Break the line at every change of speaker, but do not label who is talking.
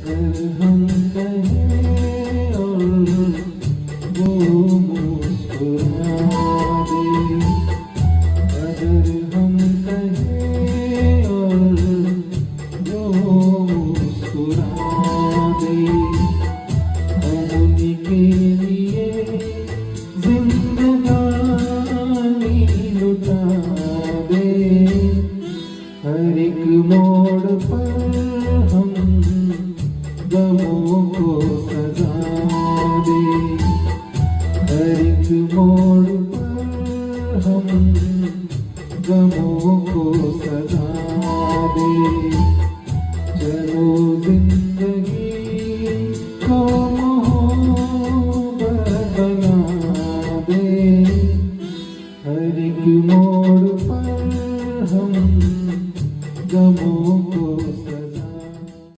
अगर हम कहें और वो मुस्कुरा दे, अगर हम कहें और वो मुस्कुरा दे, हम उनके लिए जिंदगानी लुटा दे। हर एक मोड़ पर हम गमों को सजा दे, हर एक मोड़ पर हम गमों को सजा दे। चलो जिंदगी